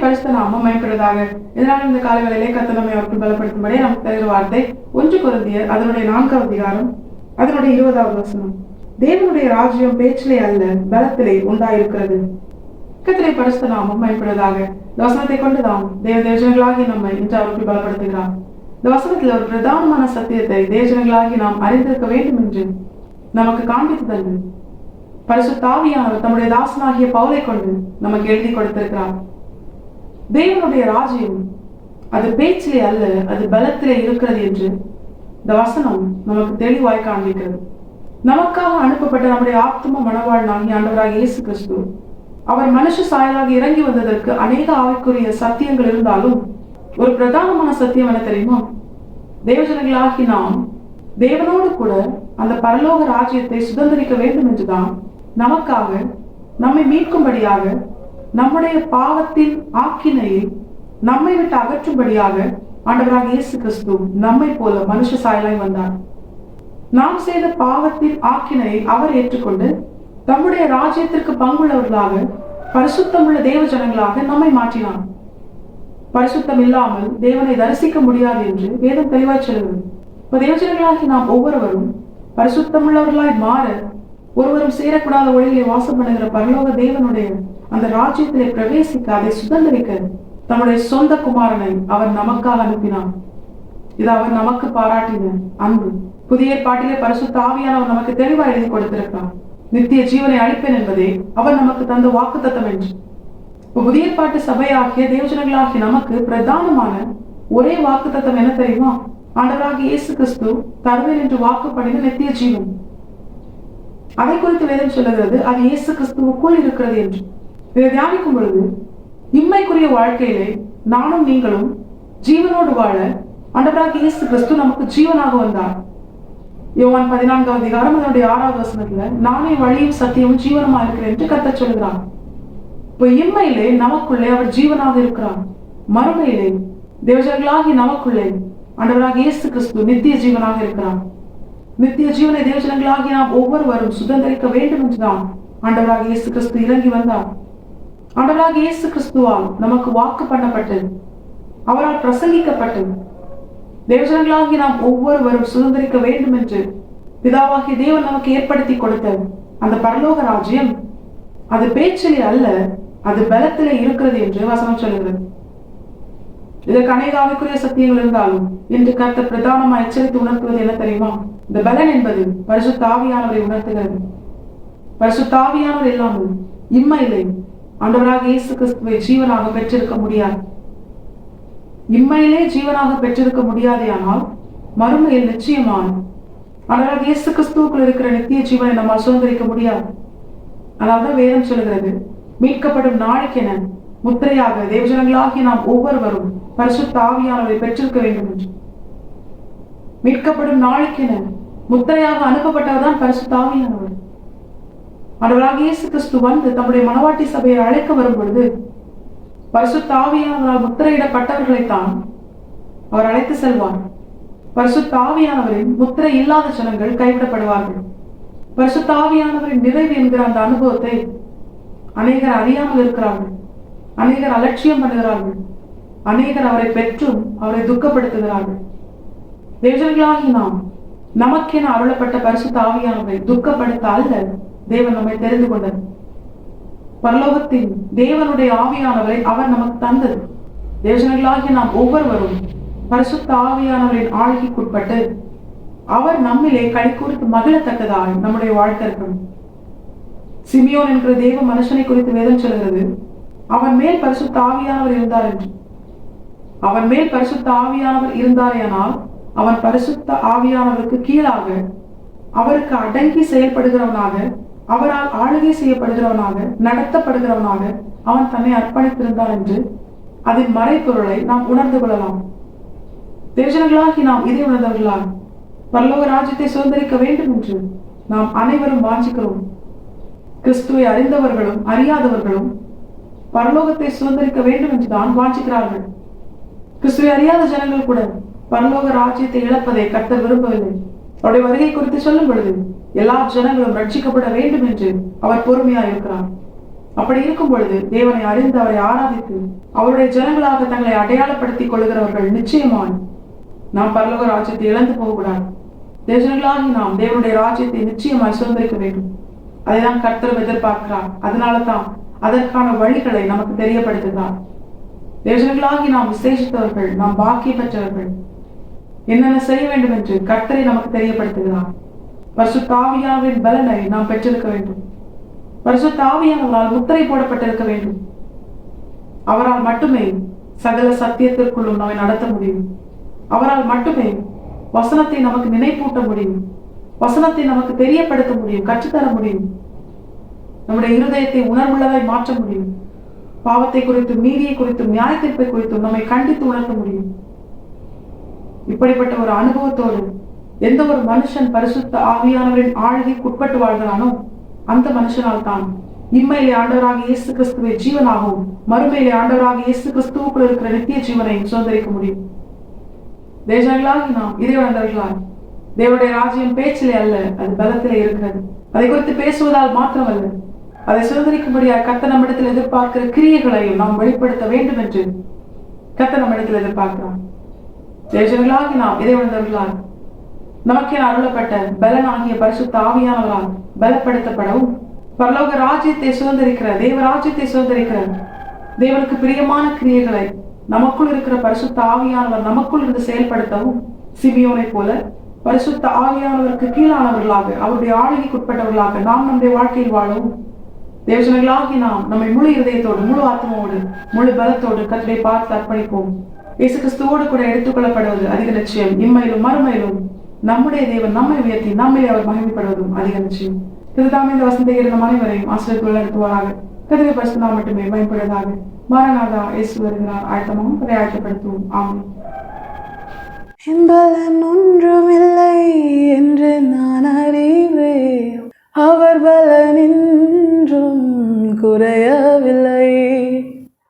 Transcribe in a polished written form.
பரிசுத்த நாமம் மயப்படுவதாக. இதனால் இந்த காலங்களிலே கர்த்தர் நம்மை அவர்கள் பலப்படுத்தும்படியே நமக்கு தருகிற வார்த்தை 1 கொரிந்தியர் அதனுடைய 4ஆம் அதிகாரம் அதனுடைய 20வது வசனம். தேவனுடைய ராஜ்யம் பேச்சிலே அல்ல, பலத்திலே உண்டாயிருக்கிறது. கர்த்தருடைய பரிசுத்த நாமம் மயப்படுவதாக. இந்த வசனத்தை கொண்டுதான் தேவஜனங்களாகி நம்மை இன்று அவர்கள் பலப்படுத்துகிறார். இந்த வசனத்தில் ஒரு பிரதானமான சத்தியத்தை தேவஜனங்களாகி நாம் அறிந்திருக்க வேண்டும் என்று நமக்கு காண்பித்து தந்து பரிசுத்த ஆவியானவர் தம்முடைய தாசனாகிய பவுலை கொண்டு நமக்கு எழுதி கொடுத்திருக்கிறார். தேவனுடைய ராஜ்யம் அது பேச்சிலே அல்ல, அது பலத்திலே இருக்கிறது என்று இந்த வசனம் நமக்கு தெளிவாய் காண்பிக்கிறது. நமக்காக அனுப்பப்பட்ட நம்முடைய ஆத்தும மனவாளனாகிய ஆண்டவராகிய இயேசு கிறிஸ்து அவர் மனுஷ சாயலாக இறங்கி வந்ததற்கு அநேக ஆவிக்குரிய சத்தியங்கள் இருந்தாலும் ஒரு பிரதானமான சத்தியம் என்ன தெரியுமா? தேவஜனங்களாகி நாம் தேவனோடு கூட அந்த பரலோக ராஜ்யத்தை சுதந்திரிக்க வேண்டும் என்றுதான் நமக்காக நம்மை மீட்கும்படியாக நம்முடைய பாவத்தின் ஆக்கினையை நம்மை விட்டு அகற்றும்படியாக ஆண்டவராக இயேசு கிறிஸ்து நம்மை போல மனுஷ சாயலாய் வந்தார். நாம் செய்த பாவத்தின் ஆக்கினையை அவர் ஏற்றுக்கொண்டு தம்முடைய ராஜ்யத்திற்கு பங்குள்ளவர்களாக பரிசுத்தமுள்ள தேவ ஜனங்களாக நம்மை மாற்றினார். பரிசுத்தம் இல்லாமல் தேவனை தரிசிக்க முடியாது என்று வேதம் தெளிவாய் சொல்லுகிறது. இப்ப தேவஜனங்களாகி நாம் ஒவ்வொருவரும் பரிசுத்தமுள்ளவர்களாய் மாற, ஒருவரும் சேரக்கூடாத ஒளியிலே வாசம் பண்ணுகிற பரலோக தேவனுடைய அந்த ராஜ்யத்திலே பிரவேசிக்க, அதை சுதந்திரிக்க தம்முடைய சொந்த குமாரனை அவர் நமக்காக அனுப்பினார். இது அவர் நமக்கு பாராட்டின அன்பு. புதிய ஏற்பாட்டிலே பரிசுத்த ஆவியானவர் நமக்கு தெளிவாக எழுதி கொடுத்திருக்கிறார். நித்திய ஜீவனை அளிப்பேன் என்பதே அவர் நமக்கு தந்த வாக்குத்தத்தம் என்று. புதிய ஏற்பாட்டு சபையாகிய தேவஜனங்களாகிய நமக்கு பிரதானமான ஒரே வாக்குத்தத்தம் என்ன தெரியுமா? ஆண்டவராகிய இயேசு கிறிஸ்து தருவேன் என்று வாக்கு பண்ணின நித்திய ஜீவன். அதை குறித்து வேதம் சொல்லுகிறது, அது இயேசு கிறிஸ்துவுக்குள் இருக்கிறது என்று. இதை தியானிக்கும் பொழுது இம்மைக்குரிய வாழ்க்கையிலே நானும் நீங்களும் ஜீவனோடு வாழ ஆண்டவராகிய இயேசு கிறிஸ்து நமக்கு ஜீவனாக வந்தார். யோவான் 14ஆம் அதிகாரம் அதனுடைய 6வது வசனத்துல நானே வழியும் சத்தியமும் ஜீவனமா இருக்கிறேன் என்று கர்த்தர் சொல்கிறார். இப்போ இம்மையிலே நமக்குள்ளே அவர் ஜீவனாக இருக்கிறார். மறுமையிலே தேவஜனங்களாகி நமக்குள்ளே ஆண்டவராகிய இயேசு கிறிஸ்து நித்திய ஜீவனாக இருக்கிறார். நித்திய ஜீவனை தேவஜனங்களாகி நாம் ஒவ்வொருவரும் சுதந்திரிக்க வேண்டும் என்றுதான் ஆண்டவராகிய இயேசு கிறிஸ்து இறங்கி வந்தார். ஆண்டவராகிய இயேசு கிறிஸ்துவால் நமக்கு வாக்கு பண்ணப்பட்டு அவரால் பிரசங்கிக்கப்பட்டு தேவஜனங்களாகி நாம் ஒவ்வொருவரும் சுதந்திரிக்க வேண்டும் என்று பிதாவாகிய தேவன் நமக்கு ஏற்படுத்தி கொடுத்த அந்த பரலோக ராஜ்யம் அது பேச்சிலே அல்ல, அது பலத்திலே இருக்கிறது என்று வசனம் சொல்கிறது. இதற்கு அநேக ஆவிக்குரிய சத்தியங்கள் இருந்தாலும் இன்று கர்த்தர் பிரதானமாக எச்சரித்து உணர்த்துவது என்ன தெரியுமா? இந்த பலன் என்பது பரிசுத்த ஆவியானவரை உணர்த்துகிறது. பரிசுத்த ஆவியானவர் இல்லாமல் இம்மையிலே ஆண்டவராக இயேசு கிறிஸ்துவை ஜீவனாக பெற்றிருக்க முடியாது. இம்மையிலே ஜீவனாக பெற்றிருக்க முடியாதேயானால் மறுமையில் நிச்சயமான ஆண்டவராக இயேசு கிறிஸ்துவுக்குள் இருக்கிற நித்திய ஜீவனை நம்மால் சுதந்திரிக்க முடியாது. அதாவது வேதம் சொல்கிறது, மீட்கப்படும் நாளைக்கென முத்திரையாக தேவஜனங்களாகி நாம் ஒவ்வொருவரும் பரிசுத்த ஆவியானவரை பெற்றிருக்க வேண்டும் என்று. மீட்கப்படும் நாளைக்கென முத்திரையாக அனுப்பப்பட்டவர்தான் பரிசுத்த ஆவியானவர். ஆண்டவராகிய இயேசு கிறிஸ்து வந்து தம்முடைய மனவாட்டி சபையை அழைக்க வரும் பொழுது பரிசுத்த ஆவியானவரால் முத்திரையிடப்பட்டவர்களைத்தான் அவர் அழைத்து செல்வார். பரிசுத்த ஆவியானவரின் முத்திரை இல்லாத ஜனங்கள் கைவிடப்படுவார்கள். பரிசுத்த ஆவியானவரின் நிறைவு என்கிற அந்த அனுபவத்தை அநேகர் அறியாமல் இருக்கிறார்கள். அநேகர் அலட்சியம் பண்ணுகிறார்கள். அநேகர் அவரை பெற்றும் அவரை துக்கப்படுத்துகிறார்கள். தேவஜனங்களாகி நாம் நமக்கென அருளப்பட்ட பரிசுத்த ஆவியானவரை துக்கப்படுத்த அல்ல தேவன் நம்மை தெரிந்து கொண்டது. பரலோகத்தின் தேவனுடைய ஆவியானவரை அவர் நமக்கு தந்தது. தேவஜனங்களாகி நாம் ஒவ்வொருவரும் பரிசுத்த ஆவியானவரின் ஆளுகைக்குட்பட்டு அவர் நம்மிலே கை குறித்து மகிழத்தக்கதாய் நம்முடைய வாழ்க்கை இருக்கணும். சிமியோன் என்கிற தேவ மனுஷனை குறித்து வேதம் சொல்கிறது, அவன் மேல் பரிசுத்த ஆவியானவர் இருந்தார் என்று. அவன் மேல் பரிசுத்த ஆவியானவர் இருந்தாரேயானால் அவன் பரிசுத்த ஆவியானவருக்கு கீழாக அவருக்கு அடங்கி செயல்படுகிறவனாக, அவரால் ஆளுகை செய்யப்படுகிறவனாக, நடத்தப்படுகிறவனாக அவன் தன்னை அர்ப்பணித்திருந்தான் என்று அதன் மறைப்பொருளை நாம் உணர்ந்து கொள்ளலாம். தேவஜனங்களாகி நாம் இதை உணர்ந்தவர்களால் பரலோக ராஜ்யத்தை சுதந்திரிக்க வேண்டும் என்று நாம் அனைவரும் வாஞ்சிக்கிறோம். கிறிஸ்துவை அறிந்தவர்களும் அறியாதவர்களும் பரலோகத்தை சுதந்திரிக்க வேண்டும் என்றுதான் வாஞ்சிக்கிறார்கள். கிறிஸ்துவை அறியாத ஜனங்கள் கூட பரலோக ராஜ்யத்தை இழப்பதை கர்த்தர் விரும்பவில்லை. அவருடைய வருகை குறித்து சொல்லும் பொழுது எல்லா ஜனங்களும் ரட்சிக்கப்பட வேண்டும் என்று அவர் பொறுமையா இருக்கிறார். அப்படி இருக்கும் பொழுது தேவனை அறிந்து அவரை ஆராதித்து அவருடைய ஜனங்களாக தங்களை அடையாளப்படுத்திக் கொள்கிறவர்கள் நிச்சயமாய் நாம் பரலோக ராஜ்யத்தை இழந்து போகக்கூடாது. தேவஜனங்களாகி நாம் தேவனுடைய ராஜ்யத்தை நிச்சயமாய் சுதந்திரிக்க வேண்டும். அதைதான் கர்த்தர் எதிர்பார்க்கிறார். அதனாலதான் அதற்கான வழிகளை நமக்கு தெரியப்படுத்துகிறார். தேவஜனங்களாகி நாம் விசேஷித்தவர்கள், நாம் பாக்கிய பெற்றவர்கள், என்னென்ன செய்ய வேண்டும் என்று கர்த்தரை நமக்கு தெரியப்படுத்துகிறார். பரிசுத்த ஆவியானவரின் பலனை நாம் பெற்றிருக்க வேண்டும். பரிசுத்த ஆவியானவரால் முத்திரை போடப்பட்டிருக்க வேண்டும். அவரால் மட்டுமே சகல சத்தியத்திற்குள்ளும் நம்மை நடத்த முடியும். அவரால் மட்டுமே வசனத்தை நமக்கு நினைப்பூட்ட முடியும். வசனத்தை நமக்கு தெரியப்படுத்த முடியும், கற்றுத்தர முடியும். நம்முடைய இருதயத்தை உணர்வுள்ளதாய் மாற்ற முடியும். பாவத்தை குறித்தும் நீதியை குறித்தும் நியாயத்தீர்ப்பை குறித்தும் நம்மை கண்டித்து உணர்த்த முடியும். இப்படிப்பட்ட ஒரு அனுபவத்தோடு எந்த ஒரு மனுஷன் பரிசுத்த ஆவியானவரின் ஆளுகைக்கு உட்பட்டு வாழ்கிறானோ அந்த மனுஷனால் தான் இம்மையிலே ஆண்டவராக இயேசு கிறிஸ்துவை ஜீவனாகவும் மறுமையிலே ஆண்டவராக இயேசு கிறிஸ்துவுக்குள் இருக்கிற நித்திய ஜீவனை சுதந்திரிக்க முடியும். தேசங்களாகி நாம் இறைவனர்களால் தேவனுடைய ராஜ்யம் பேச்சிலே அல்ல, அது பலத்திலே இருக்கிறது. அதை குறித்து பேசுவதால் மாத்திரமல்ல, அதை சுதந்திரிக்கும்படியாக கர்த்தர் நம்மிடத்தில் எதிர்பார்க்கிற கிரியைகளையும் நாம் வெளிப்படுத்த வேண்டும் என்று கர்த்தர் நம்மிடத்தில் எதிர்பார்க்கிறார். தேசங்களாகி நாம் இறைவனர்களால் நமக்கே அருளப்பட்ட பலனாகிய பரிசுத்த ஆவியானவரால் பலப்படுத்தப்படவும் பரலோக ராஜ்யத்தை சுதந்திரிக்கிற தேவ ராஜ்யத்தை சுதந்திரிக்கிற தேவனுக்கு பிரியமான கிரியைகளை நமக்குள் இருக்கிற பரிசுத்த ஆவியானவர் நமக்குள் இருந்து செயல்படுத்தவும் சிமியோனை போல பரிசுத்த ஆவியானவருக்கு கீழானவர்களாக அவருடைய ஆளுகைக்குட்பட்டவர்களாக நாம் நம்முடைய வாழ்க்கையில் வாழவும் தேவஜனங்களாகி நாம் நம்மை முழு இதயத்தோடு முழு ஆத்மாவோடு முழு பலத்தோடு கர்த்தரை பார்த்து அர்ப்பணிப்போம். இயேசு கிறிஸ்துவோடு கூட எடுத்துக்கொள்ளப்படுவது அதிக நிச்சயம். இம்மையிலும் மறுமையிலும் நம்முடைய தேவன் நம்மை உயர்த்தி நம்மளே அவர் மகிமைப்படுவதும் அதிக நிச்சயம். திருதாமே இந்த வசந்தை நம் அனைவரையும் ஆசிரியர்கள் நடத்துவாராக. கதிரை பரிசுத்தம் மட்டுமே பயன்படுவதாக. மாரநாதா இயேசு வருகிறார். ஆயத்தமாகவும் அதை ஆயத்தப்படுத்துவோம். ஆமென்.